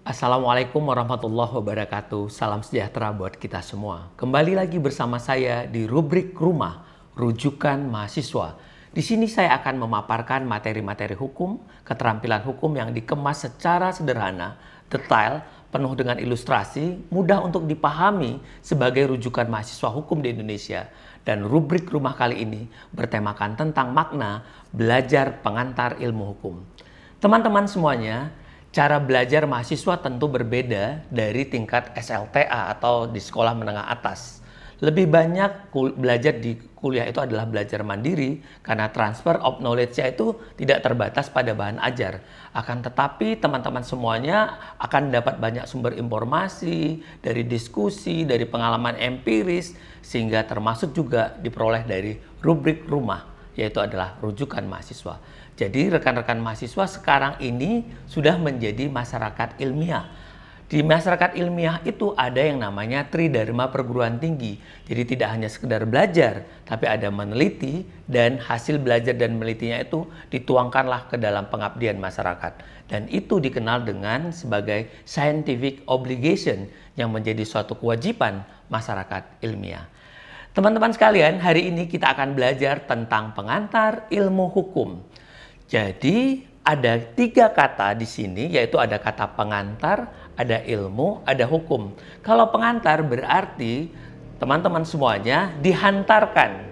Assalamualaikum warahmatullahi wabarakatuh. Salam sejahtera buat kita semua. Kembali lagi bersama saya di rubrik Rumah, Rujukan Mahasiswa. Di sini saya akan memaparkan materi-materi hukum, keterampilan hukum yang dikemas secara sederhana, detail, penuh dengan ilustrasi, mudah untuk dipahami sebagai rujukan mahasiswa hukum di Indonesia. Dan rubrik Rumah kali ini bertemakan tentang makna belajar pengantar ilmu hukum. Teman-teman semuanya, cara belajar mahasiswa tentu berbeda dari tingkat SLTA atau di sekolah menengah atas. Lebih banyak belajar di kuliah itu adalah belajar mandiri karena transfer of knowledge-nya itu tidak terbatas pada bahan ajar. Akan tetapi teman-teman semuanya akan dapat banyak sumber informasi dari diskusi, dari pengalaman empiris, sehingga termasuk juga diperoleh dari rubrik rumah, yaitu adalah rujukan mahasiswa. Jadi rekan-rekan mahasiswa sekarang ini sudah menjadi masyarakat ilmiah. Di masyarakat ilmiah itu ada yang namanya Tridharma perguruan tinggi. Jadi tidak hanya sekedar belajar, tapi ada meneliti dan hasil belajar dan menelitinya itu dituangkanlah ke dalam pengabdian masyarakat. Dan itu dikenal dengan sebagai scientific obligation yang menjadi suatu kewajiban masyarakat ilmiah. Teman-teman sekalian, hari ini kita akan belajar tentang pengantar ilmu hukum. Jadi ada 3 kata di sini, yaitu ada kata pengantar, ada ilmu, ada hukum. Kalau pengantar berarti teman-teman semuanya dihantarkan.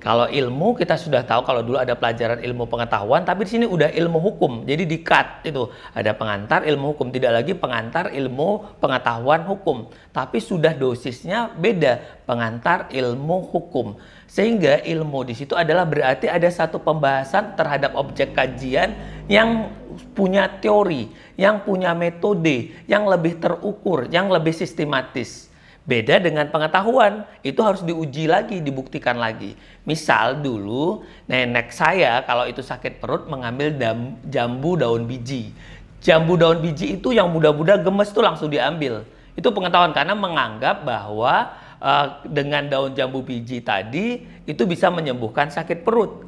Kalau ilmu kita sudah tahu, kalau dulu ada pelajaran ilmu pengetahuan, tapi di sini udah ilmu hukum. Jadi di-cut itu ada pengantar ilmu hukum, tidak lagi pengantar ilmu pengetahuan hukum, tapi sudah dosisnya beda, pengantar ilmu hukum. Sehingga ilmu di situ adalah berarti ada satu pembahasan terhadap objek kajian yang punya teori, yang punya metode, yang lebih terukur, yang lebih sistematis. Beda dengan pengetahuan, itu harus diuji lagi, dibuktikan lagi. Misal dulu nenek saya kalau itu sakit perut mengambil jambu daun biji. Jambu daun biji itu yang muda-muda gemes tuh langsung diambil. Itu pengetahuan karena menganggap bahwa dengan daun jambu biji tadi itu bisa menyembuhkan sakit perut.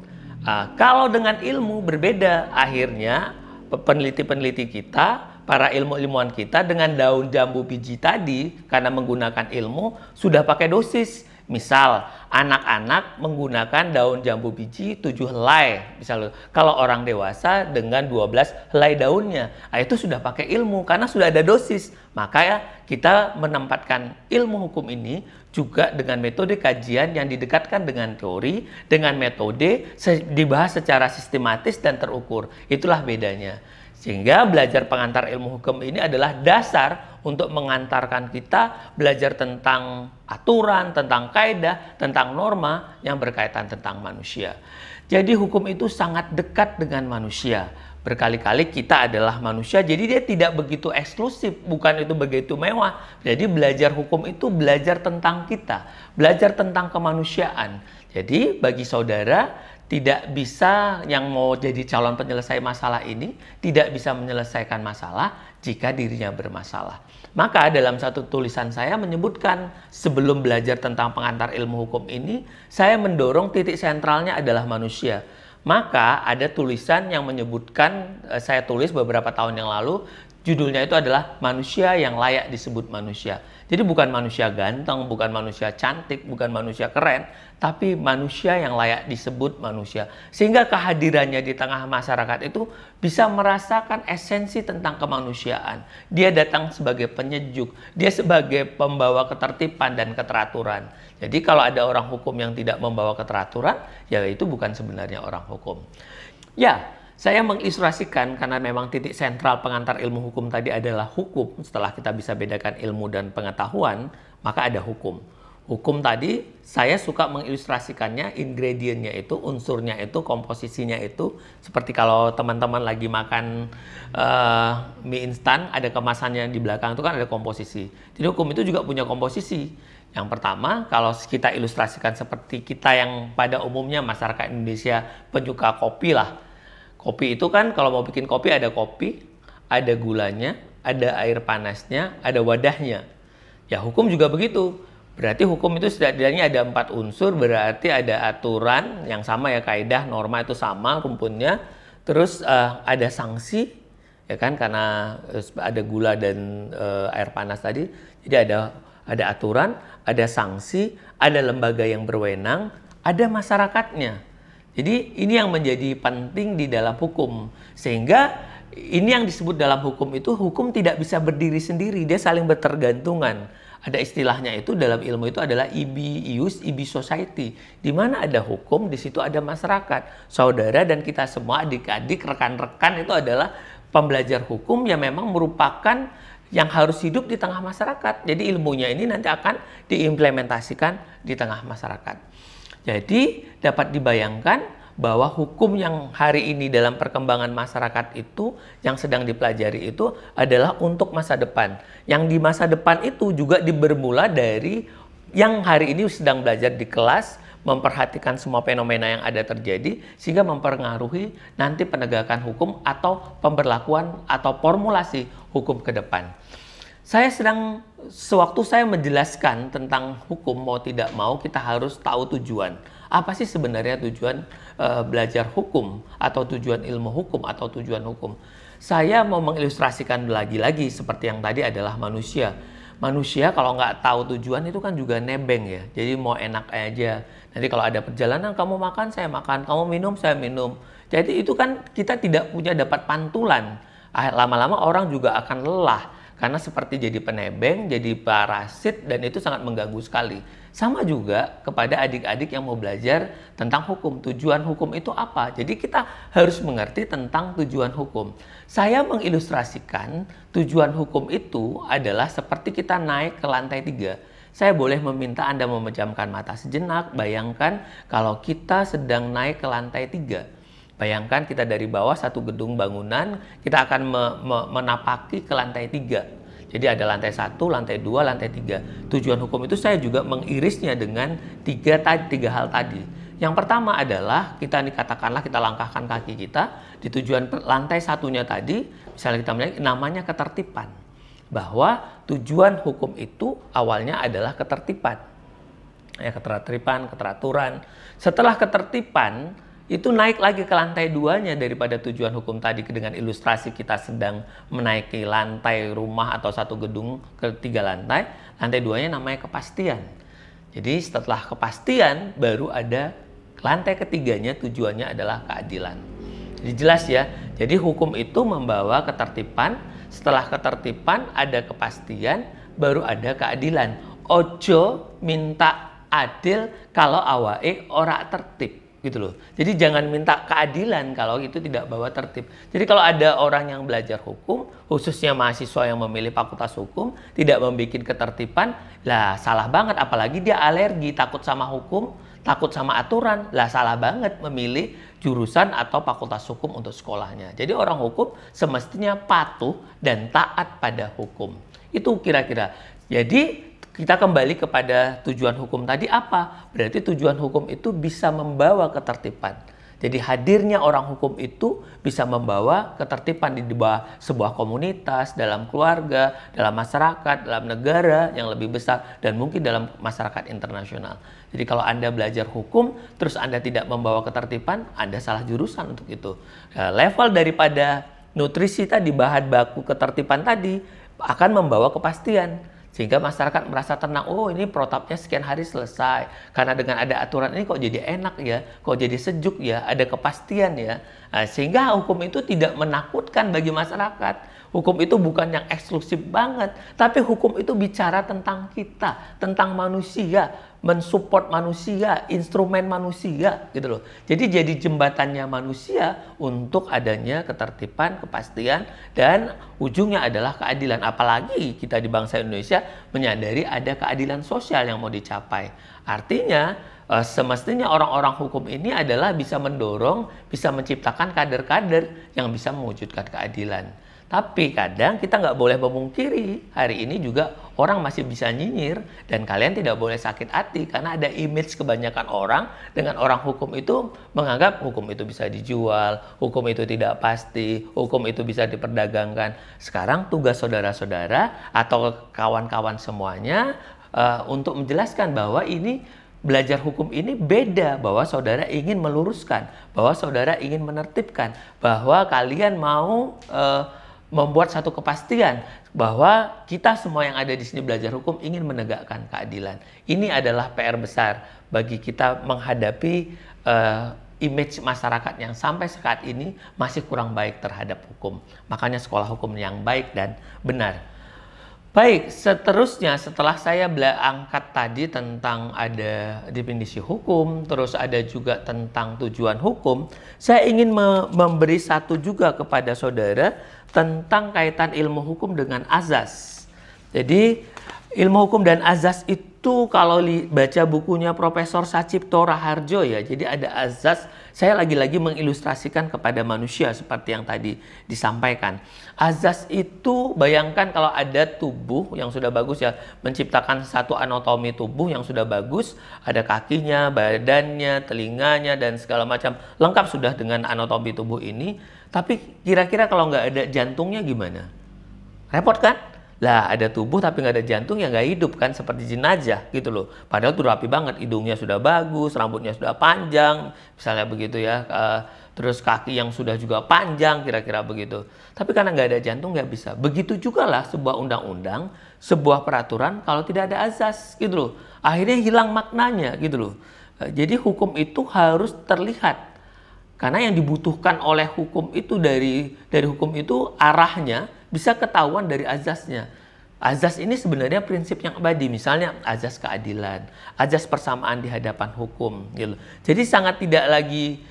Kalau dengan ilmu berbeda, akhirnya peneliti-peneliti kita, para ilmuwan kita dengan daun jambu biji tadi karena menggunakan ilmu sudah pakai dosis. Misal anak-anak menggunakan daun jambu biji 7 helai, misalnya kalau orang dewasa dengan 12 helai daunnya. Itu sudah pakai ilmu karena sudah ada dosis. Maka ya kita menempatkan ilmu hukum ini juga dengan metode kajian yang didekatkan dengan teori, dengan metode dibahas secara sistematis dan terukur. Itulah bedanya. Sehingga belajar pengantar ilmu hukum ini adalah dasar untuk mengantarkan kita belajar tentang aturan, tentang kaidah, tentang norma yang berkaitan tentang manusia. Jadi hukum itu sangat dekat dengan manusia. Berkali-kali kita adalah manusia, jadi dia tidak begitu eksklusif, bukan itu begitu mewah. Jadi belajar hukum itu belajar tentang kita, belajar tentang kemanusiaan. Jadi bagi saudara, tidak bisa yang mau jadi calon penyelesai masalah ini tidak bisa menyelesaikan masalah jika dirinya bermasalah. Maka dalam satu tulisan saya menyebutkan sebelum belajar tentang pengantar ilmu hukum ini, saya mendorong titik sentralnya adalah manusia. Maka ada tulisan yang menyebutkan, saya tulis beberapa tahun yang lalu, judulnya itu adalah manusia yang layak disebut manusia. Jadi bukan manusia ganteng, bukan manusia cantik, bukan manusia keren, tapi manusia yang layak disebut manusia. Sehingga kehadirannya di tengah masyarakat itu bisa merasakan esensi tentang kemanusiaan. Dia datang sebagai penyejuk, dia sebagai pembawa ketertiban dan keteraturan. Jadi kalau ada orang hukum yang tidak membawa keteraturan, ya itu bukan sebenarnya orang hukum. Ya, saya mengilustrasikan karena memang titik sentral pengantar ilmu hukum tadi adalah hukum. Setelah kita bisa bedakan ilmu dan pengetahuan, maka ada hukum. Hukum tadi saya suka mengilustrasikannya, ingredientnya itu, unsurnya itu, komposisinya itu. Seperti kalau teman-teman lagi makan mie instan, ada kemasannya di belakang itu kan ada komposisi. Jadi hukum itu juga punya komposisi. Yang pertama, kalau kita ilustrasikan seperti kita yang pada umumnya masyarakat Indonesia penyuka kopi lah. Kopi itu kan kalau mau bikin kopi, ada gulanya, ada air panasnya, ada wadahnya. Ya hukum juga begitu. Berarti hukum itu setidaknya ada 4 unsur, berarti ada aturan yang sama ya, kaidah, norma itu sama rumpunnya. Terus ada sanksi, ya kan, karena ada gula dan air panas tadi. Jadi ada aturan, ada sanksi, ada lembaga yang berwenang, ada masyarakatnya. Jadi ini yang menjadi penting di dalam hukum, sehingga ini yang disebut dalam hukum itu, hukum tidak bisa berdiri sendiri, dia saling bertergantungan. Ada istilahnya itu dalam ilmu itu adalah ibi ius ibi society. Di mana ada hukum, di situ ada masyarakat. Saudara dan kita semua, adik-adik, rekan-rekan itu adalah pembelajar hukum yang memang merupakan yang harus hidup di tengah masyarakat. Jadi ilmunya ini nanti akan diimplementasikan di tengah masyarakat. Jadi dapat dibayangkan bahwa hukum yang hari ini dalam perkembangan masyarakat itu yang sedang dipelajari itu adalah untuk masa depan. Yang di masa depan itu juga bermula dari yang hari ini sedang belajar di kelas, memperhatikan semua fenomena yang ada terjadi sehingga mempengaruhi nanti penegakan hukum atau pemberlakuan atau formulasi hukum ke depan. Sewaktu saya menjelaskan tentang hukum, mau tidak mau kita harus tahu tujuan. Apa sih sebenarnya tujuan belajar hukum atau tujuan ilmu hukum atau tujuan hukum? Saya mau mengilustrasikan lagi-lagi seperti yang tadi adalah manusia. Manusia kalau nggak tahu tujuan itu kan juga nebeng ya. Jadi mau enak aja. Nanti kalau ada perjalanan kamu makan, saya makan. Kamu minum, saya minum. Jadi itu kan kita tidak punya dapat pantulan. Lama-lama orang juga akan lelah. Karena seperti jadi penebeng, jadi parasit, dan itu sangat mengganggu sekali. Sama juga kepada adik-adik yang mau belajar tentang hukum. Tujuan hukum itu apa? Jadi kita harus mengerti tentang tujuan hukum. Saya mengilustrasikan tujuan hukum itu adalah seperti kita naik ke lantai 3. Saya boleh meminta Anda memejamkan mata sejenak. Bayangkan kalau kita sedang naik ke lantai 3. Bayangkan kita dari bawah satu gedung bangunan, kita akan menapaki ke lantai 3. Jadi ada lantai 1, lantai 2, lantai 3. Tujuan hukum itu saya juga mengirisnya dengan tiga hal tadi. Yang pertama adalah kita katakanlah kita langkahkan kaki kita di tujuan lantai satunya tadi, misalnya kita melihat namanya ketertiban. Bahwa tujuan hukum itu awalnya adalah ketertiban. Ya, ketertiban, keteraturan. Setelah ketertiban, itu naik lagi ke lantai 2-nya daripada tujuan hukum tadi dengan ilustrasi kita sedang menaiki lantai rumah atau satu gedung ke 3 lantai. Lantai 2-nya namanya kepastian. Jadi setelah kepastian baru ada lantai ketiganya tujuannya adalah keadilan. Jadi jelas ya. Jadi hukum itu membawa ketertiban. Setelah ketertiban ada kepastian baru ada keadilan. Ojo minta adil kalau awake ora tertib. Gitu loh. Jadi jangan minta keadilan kalau itu tidak bawa tertib. Jadi kalau ada orang yang belajar hukum, khususnya mahasiswa yang memilih fakultas hukum, tidak membuat ketertiban, lah salah banget. Apalagi dia alergi, takut sama hukum, takut sama aturan, lah salah banget memilih jurusan atau fakultas hukum untuk sekolahnya. Jadi orang hukum semestinya patuh dan taat pada hukum. Itu kira-kira. Jadi kita kembali kepada tujuan hukum tadi apa? Berarti tujuan hukum itu bisa membawa ketertiban. Jadi hadirnya orang hukum itu bisa membawa ketertiban di bawah sebuah komunitas, dalam keluarga, dalam masyarakat, dalam negara yang lebih besar, dan mungkin dalam masyarakat internasional. Jadi kalau Anda belajar hukum, terus Anda tidak membawa ketertiban, Anda salah jurusan untuk itu. Nah, level daripada nutrisi tadi, bahan baku ketertiban tadi, akan membawa kepastian. Sehingga masyarakat merasa tenang, oh ini protapnya sekian hari selesai. Karena dengan ada aturan ini kok jadi enak ya, kok jadi sejuk ya, ada kepastian ya. Nah, sehingga hukum itu tidak menakutkan bagi masyarakat. Hukum itu bukan yang eksklusif banget, tapi hukum itu bicara tentang kita, tentang manusia, mensupport manusia, instrumen manusia gitu loh. Jadi jadi jembatannya manusia untuk adanya ketertiban, kepastian, dan ujungnya adalah keadilan. Apalagi kita di bangsa Indonesia menyadari ada keadilan sosial yang mau dicapai. Artinya semestinya orang-orang hukum ini adalah bisa mendorong, bisa menciptakan kader-kader yang bisa mewujudkan keadilan. Tapi kadang kita nggak boleh memungkiri, hari ini juga orang masih bisa nyinyir, dan kalian tidak boleh sakit hati karena ada image kebanyakan orang dengan orang hukum itu menganggap hukum itu bisa dijual, hukum itu tidak pasti, hukum itu bisa diperdagangkan. Sekarang tugas saudara-saudara atau kawan-kawan semuanya untuk menjelaskan bahwa ini belajar hukum ini beda, bahwa saudara ingin meluruskan, bahwa saudara ingin menertibkan, bahwa kalian mau membuat satu kepastian bahwa kita semua yang ada di sini belajar hukum ingin menegakkan keadilan. Ini adalah PR besar bagi kita menghadapi image masyarakat yang sampai saat ini masih kurang baik terhadap hukum. Makanya sekolah hukum yang baik dan benar. Baik, seterusnya setelah saya angkat tadi tentang ada definisi hukum, terus ada juga tentang tujuan hukum, saya ingin memberi satu juga kepada saudara tentang kaitan ilmu hukum dengan azas. Jadi ilmu hukum dan azas itu kalau baca bukunya Profesor Sacipto Raharjo ya, jadi ada azas, saya lagi-lagi mengilustrasikan kepada manusia seperti yang tadi disampaikan. Azas itu bayangkan kalau ada tubuh yang sudah bagus ya, menciptakan satu anatomi tubuh yang sudah bagus, ada kakinya, badannya, telinganya, dan segala macam, lengkap sudah dengan anatomi tubuh ini, tapi kira-kira kalau nggak ada jantungnya gimana? Repot kan? Lah ada tubuh tapi nggak ada jantung ya nggak hidup kan, seperti jenazah gitu loh. Padahal tuh rapi banget, hidungnya sudah bagus, rambutnya sudah panjang, misalnya begitu ya. Terus kaki yang sudah juga panjang, kira-kira begitu. Tapi karena nggak ada jantung nggak bisa. Begitu juga lah sebuah undang-undang, sebuah peraturan kalau tidak ada azas gitu loh. Akhirnya hilang maknanya gitu loh. Jadi hukum itu harus terlihat. Karena yang dibutuhkan oleh hukum itu dari hukum itu arahnya bisa ketahuan dari azasnya. Azas ini sebenarnya prinsip yang abadi, misalnya azas keadilan, azas persamaan di hadapan hukum. Gitu. Jadi sangat tidak lagi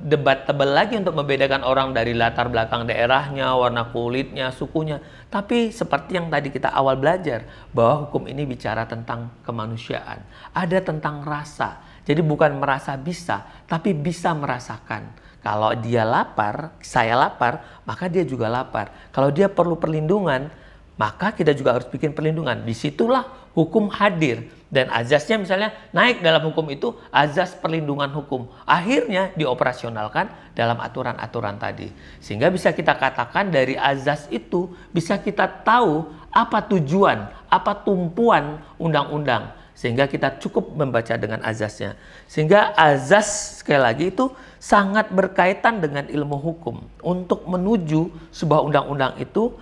debatable lagi untuk membedakan orang dari latar belakang daerahnya, warna kulitnya, sukunya. Tapi seperti yang tadi kita awal belajar, bahwa hukum ini bicara tentang kemanusiaan. Ada tentang rasa. Jadi bukan merasa bisa, tapi bisa merasakan. Kalau dia lapar, saya lapar, maka dia juga lapar. Kalau dia perlu perlindungan, maka kita juga harus bikin perlindungan. Disitulah hukum hadir. Dan azasnya misalnya naik dalam hukum itu azas perlindungan hukum. Akhirnya dioperasionalkan dalam aturan-aturan tadi. Sehingga bisa kita katakan dari azas itu bisa kita tahu apa tujuan, apa tumpuan undang-undang. Sehingga kita cukup membaca dengan azasnya. Sehingga azas sekali lagi itu sangat berkaitan dengan ilmu hukum. Untuk menuju sebuah undang-undang itu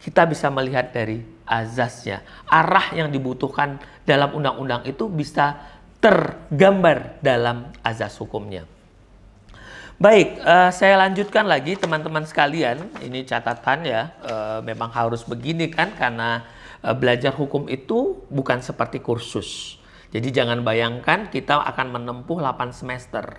kita bisa melihat dari azasnya. Arah yang dibutuhkan dalam undang-undang itu bisa tergambar dalam azas hukumnya. Baik, saya lanjutkan lagi teman-teman sekalian. Ini catatan ya, memang harus begini kan karena belajar hukum itu bukan seperti kursus. Jadi jangan bayangkan kita akan menempuh 8 semester.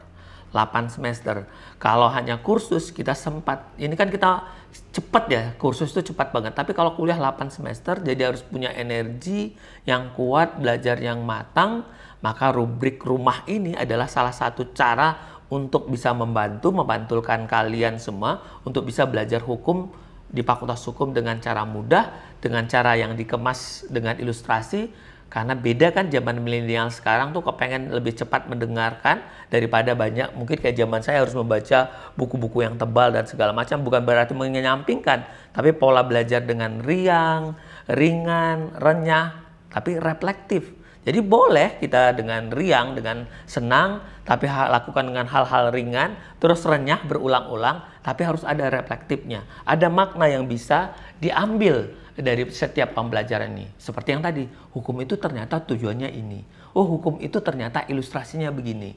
8 semester. Kalau hanya kursus kita sempat. Ini kan kita cepat ya, kursus itu cepat banget. Tapi kalau kuliah 8 semester jadi harus punya energi yang kuat, belajar yang matang. Maka rubrik rumah ini adalah salah satu cara untuk bisa membantulkan kalian semua untuk bisa belajar hukum di Fakultas Hukum dengan cara mudah, dengan cara yang dikemas dengan ilustrasi. Karena beda kan zaman milenial sekarang tuh kepengen lebih cepat mendengarkan daripada banyak. Mungkin kayak zaman saya harus membaca buku-buku yang tebal dan segala macam. Bukan berarti menyampingkan. Tapi pola belajar dengan riang, ringan, renyah, tapi reflektif. Jadi boleh kita dengan riang, dengan senang, tapi lakukan dengan hal-hal ringan, terus renyah berulang-ulang, tapi harus ada reflektifnya. Ada makna yang bisa diambil dari setiap pembelajaran ini. Seperti yang tadi, hukum itu ternyata tujuannya ini. Oh, hukum itu ternyata ilustrasinya begini.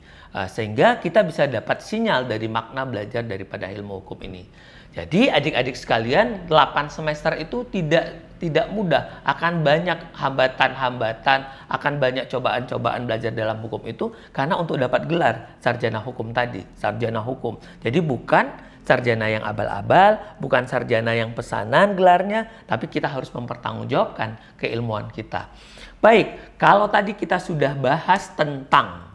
Sehingga kita bisa dapat sinyal dari makna belajar daripada ilmu hukum ini. Jadi adik-adik sekalian, 8 semester itu tidak mudah. Akan banyak hambatan-hambatan, akan banyak cobaan-cobaan belajar dalam hukum itu. Karena untuk dapat gelar sarjana hukum tadi, sarjana hukum. Jadi bukan sarjana yang abal-abal, bukan sarjana yang pesanan gelarnya, tapi kita harus mempertanggungjawabkan keilmuan kita. Baik, kalau tadi kita sudah bahas tentang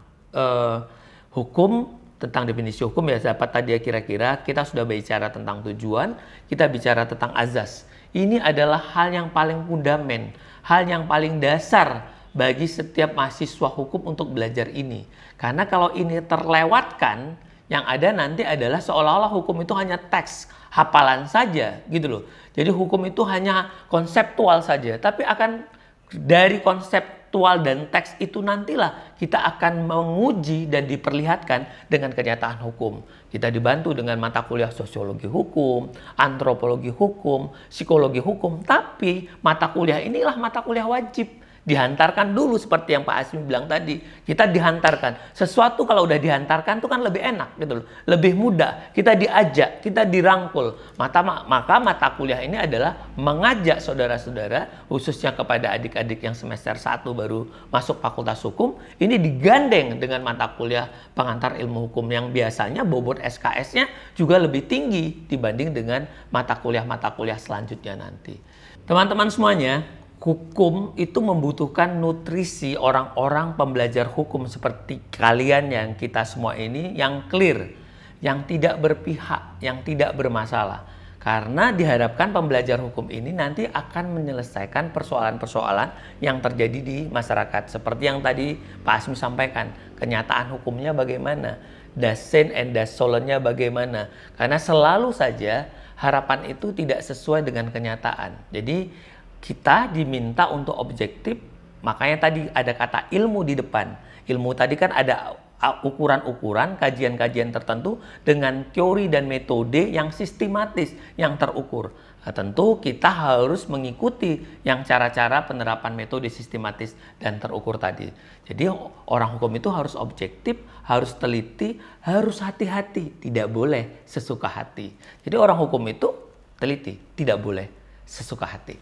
hukum, tentang definisi hukum ya dapat tadi ya kira-kira kita sudah bicara tentang tujuan, kita bicara tentang azas. Ini adalah hal yang paling fundamental, hal yang paling dasar bagi setiap mahasiswa hukum untuk belajar ini. Karena kalau ini terlewatkan, yang ada nanti adalah seolah-olah hukum itu hanya teks, hafalan saja gitu loh. Jadi hukum itu hanya konseptual saja, tapi akan dari konsep konseptual dan teks itu nantilah kita akan menguji dan diperlihatkan dengan kenyataan hukum. Kita dibantu dengan mata kuliah sosiologi hukum, antropologi hukum, psikologi hukum, tapi mata kuliah inilah mata kuliah wajib. Dihantarkan dulu seperti yang Pak Asmi bilang tadi. Kita dihantarkan. Sesuatu kalau udah dihantarkan itu kan lebih enak gitu loh. Lebih mudah. Kita diajak, kita dirangkul. Maka mata kuliah ini adalah mengajak saudara-saudara, khususnya kepada adik-adik yang semester 1 baru masuk fakultas hukum, ini digandeng dengan mata kuliah pengantar ilmu hukum yang biasanya bobot SKS-nya juga lebih tinggi dibanding dengan mata kuliah selanjutnya nanti. Teman-teman semuanya, hukum itu membutuhkan nutrisi orang-orang pembelajar hukum seperti kalian yang kita semua ini yang clear, yang tidak berpihak, yang tidak bermasalah. Karena diharapkan pembelajar hukum ini nanti akan menyelesaikan persoalan-persoalan yang terjadi di masyarakat. Seperti yang tadi Pak Asmi sampaikan, kenyataan hukumnya bagaimana, dasen and dasolennya bagaimana. Karena selalu saja harapan itu tidak sesuai dengan kenyataan. Jadi kita diminta untuk objektif, makanya tadi ada kata ilmu di depan. Ilmu tadi kan ada ukuran-ukuran, kajian-kajian tertentu dengan teori dan metode yang sistematis, yang terukur. Nah, tentu kita harus mengikuti yang cara-cara penerapan metode sistematis dan terukur tadi. Jadi orang hukum itu harus objektif, harus teliti, harus hati-hati, tidak boleh sesuka hati. Jadi orang hukum itu teliti, tidak boleh sesuka hati.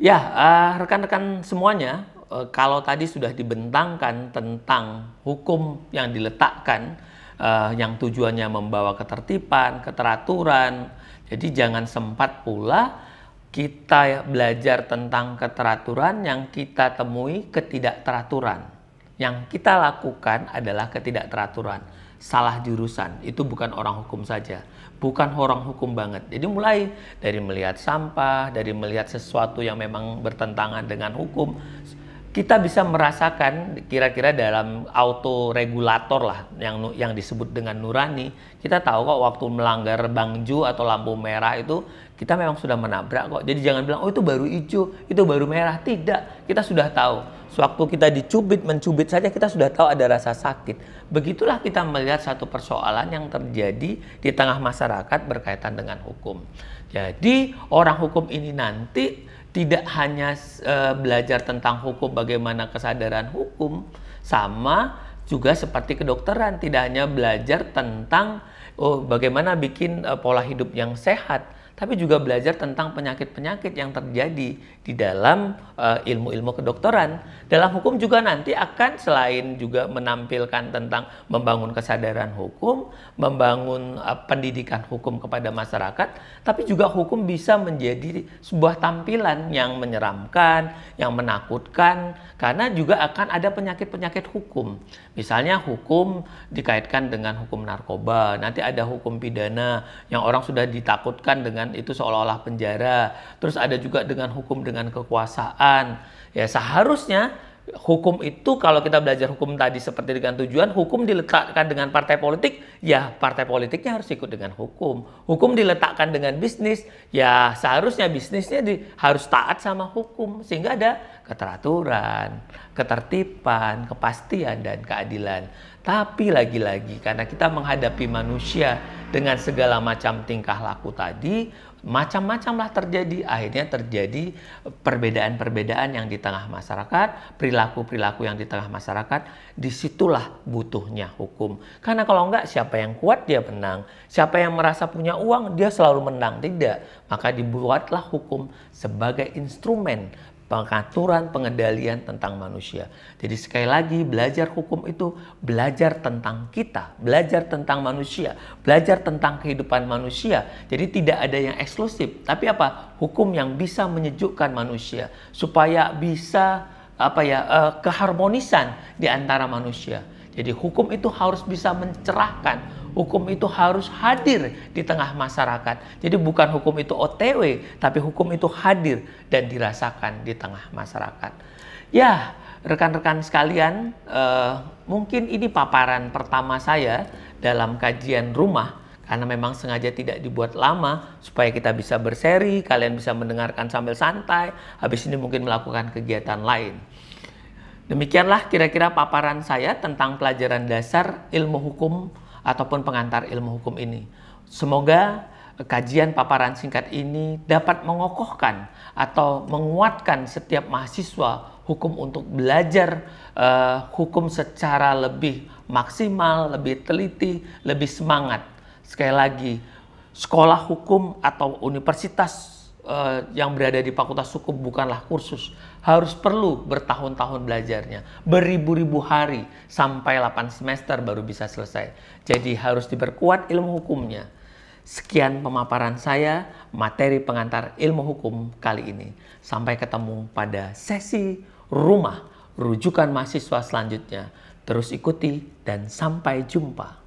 Ya, rekan-rekan semuanya, kalau tadi sudah dibentangkan tentang hukum yang diletakkan, yang tujuannya membawa ketertiban, keteraturan, jadi jangan sempat pula kita belajar tentang keteraturan yang kita temui ketidakteraturan. Yang kita lakukan adalah ketidakteraturan. Salah jurusan, itu bukan orang hukum saja, bukan orang hukum banget. Jadi mulai dari melihat sampah, dari melihat sesuatu yang memang bertentangan dengan hukum, kita bisa merasakan kira-kira dalam autoregulator lah yang disebut dengan nurani. Kita tahu kok waktu melanggar bangju atau lampu merah itu kita memang sudah menabrak kok. Jadi jangan bilang oh itu baru hijau, itu baru merah. Tidak, kita sudah tahu. Sewaktu kita mencubit saja kita sudah tahu ada rasa sakit. Begitulah kita melihat satu persoalan yang terjadi di tengah masyarakat berkaitan dengan hukum. Jadi orang hukum ini nanti tidak hanya belajar tentang hukum, bagaimana kesadaran hukum, sama juga seperti kedokteran, tidak hanya belajar tentang bagaimana bikin pola hidup yang sehat, tapi juga belajar tentang penyakit-penyakit yang terjadi di dalam ilmu-ilmu kedokteran. Dalam hukum juga nanti akan selain juga menampilkan tentang membangun kesadaran hukum, membangun pendidikan hukum kepada masyarakat, tapi juga hukum bisa menjadi sebuah tampilan yang menyeramkan, yang menakutkan, karena juga akan ada penyakit-penyakit hukum. Misalnya hukum dikaitkan dengan hukum narkoba, nanti ada hukum pidana yang orang sudah ditakutkan dengan itu seolah-olah penjara. Terus ada juga dengan hukum dengan kekuasaan. Ya seharusnya hukum itu kalau kita belajar hukum tadi seperti dengan tujuan, hukum diletakkan dengan partai politik, ya partai politiknya harus ikut dengan hukum. Hukum diletakkan dengan bisnis, ya seharusnya bisnisnya harus taat sama hukum. Sehingga ada keteraturan, ketertiban, kepastian, dan keadilan. Tapi lagi-lagi karena kita menghadapi manusia dengan segala macam tingkah laku tadi, macam-macamlah terjadi. Akhirnya terjadi perbedaan-perbedaan yang di tengah masyarakat, perilaku-perilaku yang di tengah masyarakat. Disitulah butuhnya hukum. Karena kalau enggak, siapa yang kuat dia menang. Siapa yang merasa punya uang dia selalu menang. Tidak. Maka dibuatlah hukum sebagai instrumen pengaturan, pengendalian tentang manusia. Jadi sekali lagi belajar hukum itu belajar tentang kita, belajar tentang manusia, belajar tentang kehidupan manusia. Jadi tidak ada yang eksklusif, tapi apa? Hukum yang bisa menyejukkan manusia supaya bisa keharmonisan di antara manusia. Jadi hukum itu harus bisa mencerahkan. Hukum itu harus hadir di tengah masyarakat. Jadi bukan hukum itu OTW, tapi hukum itu hadir dan dirasakan di tengah masyarakat. Ya, rekan-rekan sekalian, mungkin ini paparan pertama saya dalam kajian rumah. Karena memang sengaja tidak dibuat lama, supaya kita bisa berseri, kalian bisa mendengarkan sambil santai, habis ini mungkin melakukan kegiatan lain. Demikianlah kira-kira paparan saya tentang pelajaran dasar ilmu hukum ataupun pengantar ilmu hukum ini. Semoga kajian paparan singkat ini dapat mengokohkan atau menguatkan setiap mahasiswa hukum untuk belajar hukum secara lebih maksimal, lebih teliti, lebih semangat. Sekali lagi, sekolah hukum atau universitas yang berada di Fakultas Hukum bukanlah kursus. Harus perlu bertahun-tahun belajarnya, beribu-ribu hari sampai 8 semester baru bisa selesai. Jadi harus diperkuat ilmu hukumnya. Sekian pemaparan saya, materi pengantar ilmu hukum kali ini. Sampai ketemu pada sesi rumah rujukan mahasiswa selanjutnya. Terus ikuti dan sampai jumpa.